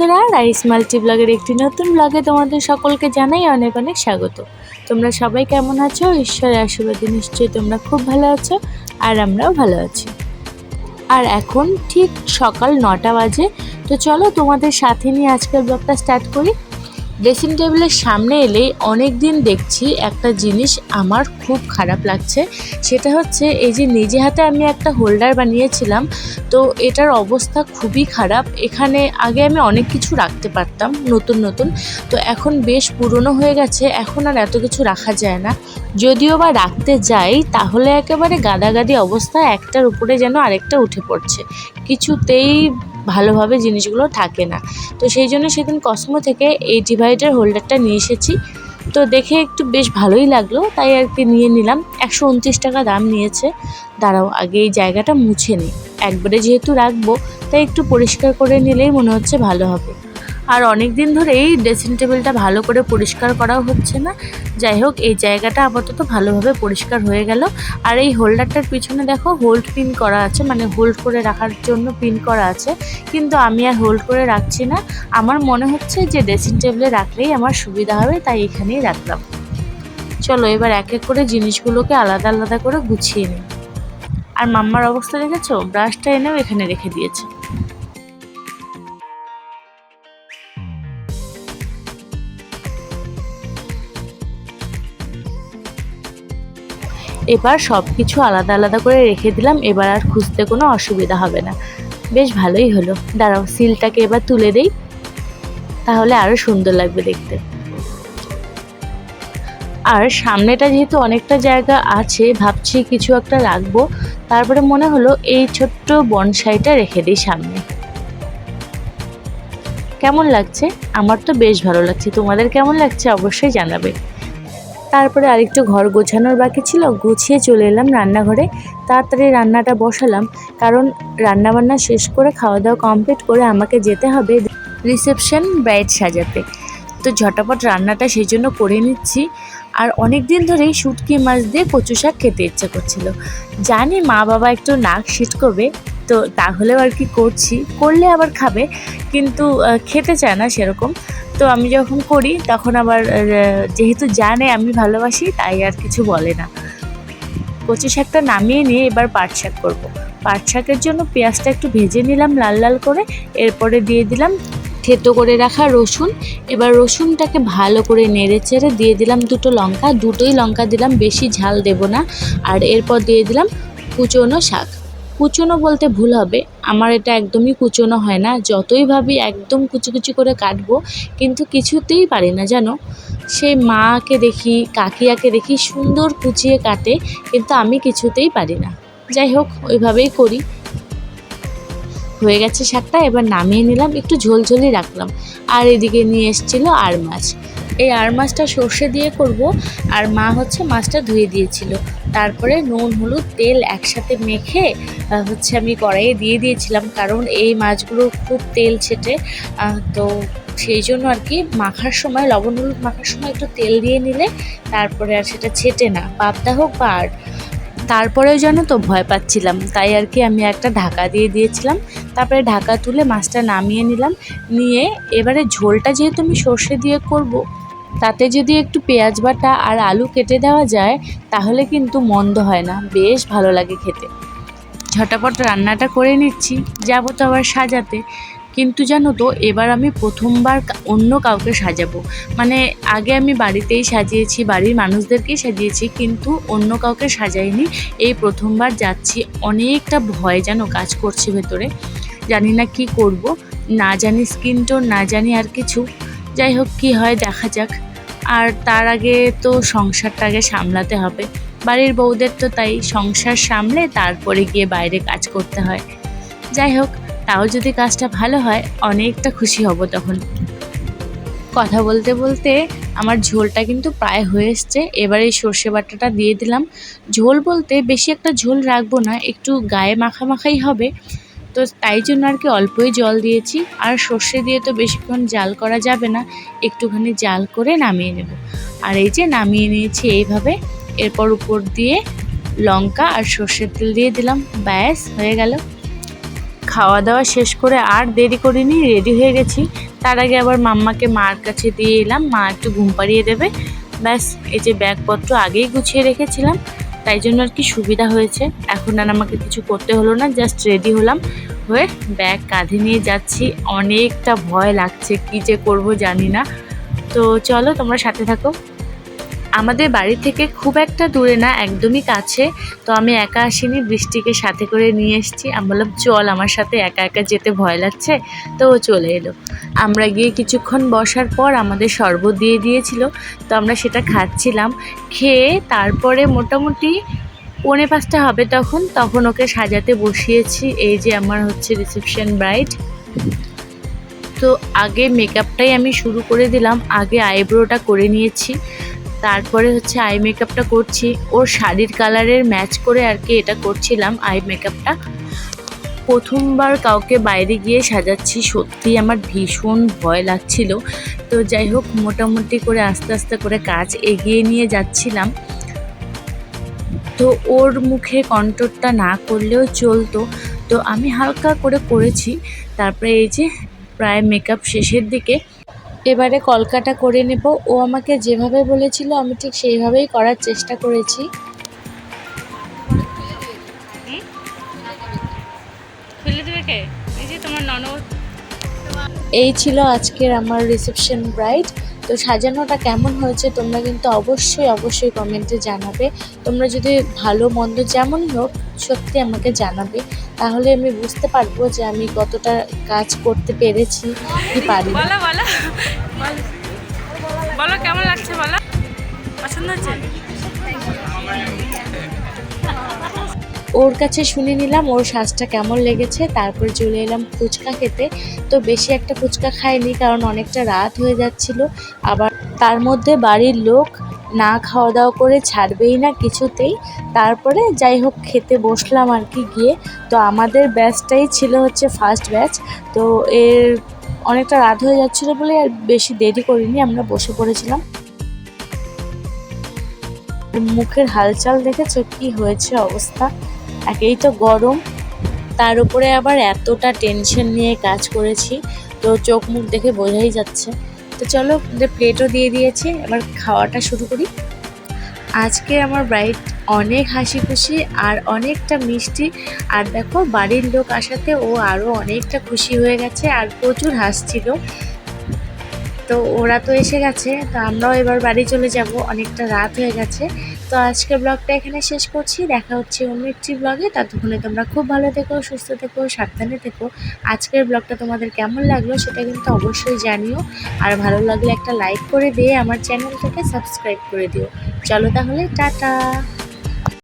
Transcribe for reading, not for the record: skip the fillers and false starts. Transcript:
বন্ধুরা, rice multi ব্লগের একটি নতুন ব্লগে তোমাদের সকলকে জানাই অনেক অনেক স্বাগত। তোমরা সবাই কেমন আছো? ঈশ্বরের আশীর্বাদে নিশ্চয়ই তোমরা খুব ভালো আছো, আর আমরাও ভালো আছি। আর এখন ঠিক সকাল 9টা বাজে। তো চলো তোমাদের সাথে নিয়ে আজকের ব্লগটা স্টার্ট করি। ড্রেসিং টেবিলের সামনে এলেই অনেক দিন দেখছি একটা জিনিস আমার খুব খারাপ লাগছে। সেটা হচ্ছে এই যে নিজে হাতে আমি একটা হোল্ডার বানিয়েছিলাম, তো এটার অবস্থা খুবই খারাপ। এখানে আগে আমি অনেক কিছু রাখতে পারতাম নতুন নতুন, তো এখন বেশ পুরনো হয়ে গেছে, এখন আর এত কিছু রাখা যায় না। যদিও বা রাখতে যাই তাহলে একেবারে গাদাগাদি অবস্থা, একটার উপরে যেন আরেকটা উঠে পড়ছে, কিছুতেই ভালোভাবে জিনিসগুলো থাকে না। তো সেই জন্য সেদিন কসমো থেকে এই ডিভাইডার হোল্ডারটা নিয়ে এসেছি। তো দেখে একটু বেশ ভালোই লাগলো, তাই আর কি নিয়ে নিলাম। 129 টাকা দাম নিয়েছে। দাঁড়াও আগে এই জায়গাটা মুছে নিই, একবারে যেহেতু রাখবো তাই একটু পরিষ্কার করে নিলেই মনে হচ্ছে ভালো হবে। আর অনেক দিন ধরে এই ড্রেসিং টেবিলটা ভালো করে পরিষ্কার করাও হচ্ছে না। যাই হোক, এই জায়গাটা আপাতত ভালোভাবে পরিষ্কার হয়ে গেল। আর এই হোল্ডারটার পিছনে দেখো হোল্ড পিন করা আছে, মানে হোল্ড করে রাখার জন্য পিন করা আছে, কিন্তু আমি আর হোল্ড করে রাখছি না। আমার মনে হচ্ছে যে ড্রেসিং টেবিলে রাখলেই আমার সুবিধা হবে, তাই এখানেই রাখলাম। চলো এবার এক এক করে জিনিসগুলোকে আলাদা আলাদা করে গুছিয়ে নিই। আর মাম্মার অবস্থা দেখেছো, ব্রাশটা এনেও এখানে রেখে দিয়েছে। এবার সব কিছু আলাদা আলাদা করে রেখে দিলাম, এবার আর খুঁজতে কোনো অসুবিধা হবে না। বেশ ভালোই হলো। দাঁড়াও সিলটাকে এবার তুলে দেই, তাহলে আরও সুন্দর লাগবে দেখতে। আর সামনেটা যেহেতু অনেকটা জায়গা আছে, ভাবছি কিছু একটা রাখবো। তারপরে মনে হলো এই ছোট্ট বনসাইটা রেখে দিই সামনে। কেমন লাগছে? আমার তো বেশ ভালো লাগছে, তোমাদের কেমন লাগছে অবশ্যই জানাবে। তারপরে আরেকটু ঘর গোছানোর বাকি ছিল, গুছিয়ে চলে এলাম রান্নাঘরে। তাড়াতাড়ি রান্নাটা বসালাম, কারণ রান্নাবান্না শেষ করে খাওয়া দাওয়া কমপ্লিট করে আমাকে যেতে হবে রিসেপশন ব্রাইড সাজাতে। তো ঝটাপট রান্নাটা সেই জন্য করে নিচ্ছি। আর অনেক দিন ধরেই শুটকি মাছ দিয়ে কচু শাক খেতে ইচ্ছে করছিল। জানি মা বাবা একটু নাক সিটকবে, তো তাহলেও আর কি করছি, করলে আবার খাবে, কিন্তু খেতে চায় না সেরকম। তো আমি যখন করি তখন আবার যেহেতু জানে আমি ভালোবাসি, তাই আর কিছু বলে না। কচু শাকটা নামিয়ে নিয়ে এবার পাট শাক করবো। পাট শাকের জন্য পেঁয়াজটা একটু ভেজে নিলাম লাল লাল করে, এরপরে দিয়ে দিলাম থেতো করে রাখা রসুন। এবার রসুনটাকে ভালো করে নেড়ে চেড়ে দিয়ে দিলাম দুটো লঙ্কা, দুটোই লঙ্কা দিলাম, বেশি ঝাল দেব না। আর এরপর দিয়ে দিলাম কুচনো শাক। কুচনো বলতে ভুল হবে, আমার এটা একদমই কুচনো হয় না, যতই ভাবি একদম কুচি কুচি করে কাটবো, কিন্তু কিছুতেই পারি না জানো। সেই মাকে দেখি, কাকিয়াকে দেখি সুন্দর কুচিয়ে কাটে, কিন্তু আমি কিছুতেই পারি না। যাই হোক, ওইভাবেই করি। হয়ে গেছে শাকটা, এবার নামিয়ে নিলাম, একটু ঝোলঝোলি রাখলাম। আর এদিকে নিয়ে এসেছিল আর মাছ। এই আর মাছটা সর্ষে দিয়ে করব, আর মা হচ্ছে মাছটা ধুয়ে দিয়েছিল। তারপরে নুন হলুদ তেল একসাথে মেখে হচ্ছে আমি কড়াইয়ে দিয়ে দিয়েছিলাম, কারণ এই মাছগুলো খুব তেল ছেটে, তো সেই জন্য আর কি মাখার সময়, লবণ হলুদ মাখার সময় একটু তেল দিয়ে নিলে তারপরে আর সেটা ছেটে না, পাবদা হোক বা আর। তারপরেও জানো তো ভয় পাচ্ছিলাম, তাই আর কি আমি একটা ঢাকা দিয়ে দিয়েছিলাম। তারপরে ঢাকা তুলে মাছটা নামিয়ে নিলাম। নিয়ে এবারে ঝোলটা যেহেতু আমি সর্ষে দিয়ে করব, তাতে যদি একটু পেঁয়াজ বাটা আর আলু কেটে দেওয়া যায় তাহলে কিন্তু মন্দ হয় না, বেশ ভালো লাগে খেতে। ঝটাপট রান্নাটা করে নিচ্ছি, যাবো তো আবার সাজাতে। কিন্তু জানো তো, এবার আমি প্রথমবার অন্য কাউকে সাজাবো। মানে আগে আমি বাড়িতেই সাজিয়েছি, বাড়ির মানুষদেরকেই সাজিয়েছি, কিন্তু অন্য কাউকে সাজাইনি। এই প্রথমবার যাচ্ছি, অনেকটা ভয় যেন কাজ করছে ভেতরে। জানি না কি করব, না জানি স্কিন টোন, না জানি আর কিছু। যাই হোক, কি হয় দেখা যাক। আর তার আগে তো সংসারটা আগে সামলাতে হবে। বাড়ির বউদের তো তাই, সংসার সামলে তারপরে গিয়ে বাইরে কাজ করতে হয়। যাই হোক, তাও যদি কাজটা ভালো হয় অনেকটা খুশি হব তখন। কথা বলতে বলতে আমার ঝোলটা কিন্তু প্রায় হয়ে এসছে। এবার এই সর্ষে বাটাটা দিয়ে দিলাম। ঝোল বলতে বেশি একটা ঝোল রাখবো না, একটু গায়ে মাখামাখাই হবে, তো তাই জন্য আর কি অল্পই জল দিয়েছি। আর সর্ষে দিয়ে তো বেশিক্ষণ জাল করা যাবে না, একটুখানি জাল করে নামিয়ে নেব। আর এই যে নামিয়ে নিয়েছি এইভাবে। এরপর উপর দিয়ে লঙ্কা আর সর্ষের তেল দিয়ে দিলাম, ব্যাস হয়ে গেল। খাওয়া দাওয়া শেষ করে আর দেরি করিনি, রেডি হয়ে গেছি। তার আগে আবার মাম্মাকে মার কাছে দিয়ে এলাম, মা একটু ঘুম পাড়িয়ে দেবে। ব্যাস, এই যে ব্যাগপত্র আগেই গুছিয়ে রেখেছিলাম, তাই জন্য আর কি সুবিধা হয়েছে। এখন আর আমাকে কিছু করতে হলো না, জাস্ট রেডি হলাম, হয়ে ব্যাগ কাঁধে নিয়ে যাচ্ছি। অনেকটা ভয় লাগছে, কী যে করব জানি না। তো চলো তোমরা সাথে থাকো। আমাদের বাড়ি থেকে খুব একটা দূরে না, একদমই কাছে। তো আমি একা আসিনি, বৃষ্টিকে সাথে করে নিয়ে এসেছি। আমি বললাম চল আমার সাথে, একা একা যেতে ভয় লাগছে। তো ও চলে এলো। আমরা গিয়ে কিছুক্ষণ বসার পর আমাদের শরবত দিয়ে দিয়েছিল, তো আমরা সেটা খাচ্ছিলাম। খেয়ে তারপরে মোটামুটি 4:45 হবে তখন ওকে সাজাতে বসিয়েছি। এই যে আমার হচ্ছে রিসেপশন ব্রাইড। তো আগে মেকআপটাই আমি শুরু করে দিলাম, আগে আইব্রোটা করে নিয়েছি, তারপরে হচ্ছে আই মেকআপটা করছি। ওর শাড়ির কালারের ম্যাচ করে আর কি এটা করছিলাম আই মেকআপটা। প্রথমবার কাউকে বাইরে গিয়ে সাজাচ্ছি, সত্যি আমার ভীষণ ভয় লাগছিল। তো যাই হোক, মোটামুটি করে আস্তে আস্তে করে কাজ এগিয়ে নিয়ে যাচ্ছিলাম। তো ওর মুখে কন্ট্রোলটা না করলেও চলতো, তো আমি হালকা করে করেছি। তারপরে এই যে প্রায় মেকআপ শেষের দিকে, এবারে কলকাটা করে নেব। ও আমাকে যেভাবে বলেছিল আমি ঠিক সেইভাবেই করার চেষ্টা করেছি। এই ছিল আজকের আমার রিসেপশন ব্রাইড। তো সাজানোটা কেমন হয়েছে তোমরা কিন্তু অবশ্যই কমেন্টে জানাবে। তোমরা যদি ভালো মন্দ যেমনই হোক সত্যি আমাকে জানাবে, তাহলে আমি বুঝতে পারবো যে আমি কতটা কাজ করতে পেরেছি কি পারি। বলো কেমন লাগছে, বলো পছন্দ হচ্ছে? ওর কাছে শুনে নিলাম ওর সাজটা কেমন লেগেছে, তারপরে চলে এলাম ফুচকা খেতে। তো বেশি একটা ফুচকা খাইনি, কারণ অনেকটা রাত হয়ে যাচ্ছিল। আবার তার মধ্যে বাড়ির লোক না খাওয়া দাওয়া করে ছাড়বেই না কিছুতেই। তারপরে যাই হোক খেতে বসলাম আর কি গিয়ে। তো আমাদের ব্যাচটাই ছিল হচ্ছে ফার্স্ট ব্যাচ। তো এর অনেকটা রাত হয়ে যাচ্ছিলো বলে আর বেশি দেরি করিনি, আমরা বসে পড়েছিলাম। মুখের হালচাল দেখেছো কি হয়েছে অবস্থা, একেই তো গরম, তার উপরে আবার এতটা টেনশন নিয়ে কাজ করেছি, তো চোখ মুখ দেখে বোঝাই যাচ্ছে। তো চলো, প্লেটও দিয়ে দিয়েছে, এবার খাওয়াটা শুরু করি। আজকে আমার ব্রাইড অনেক হাসি খুশি আর অনেকটা মিষ্টি। আর দেখো বাড়ির লোক আসাতে ও আরও অনেকটা খুশি হয়ে গেছে আর প্রচুর হাসছিল। তো ওরা তো এসে গেছে, তো আমরাও এবার বাড়ি চলে যাব, অনেকটা রাত হয়ে গেছে। তো আজকের ব্লগটা এখানে শেষ করছি, দেখা হচ্ছে অন্য একটি ব্লগে। ততক্ষণে তোমরা খুব ভালো থেকো, সুস্থ থেকো, সাবধানে থেকো। আজকের ব্লগটা তোমাদের কেমন লাগলো সেটা কিন্তু অবশ্যই জানিও। আর ভালো লাগলে একটা লাইক করে দিয়ে আমার চ্যানেলটাকে সাবস্ক্রাইব করে দিও। চলো তাহলে, টাটা।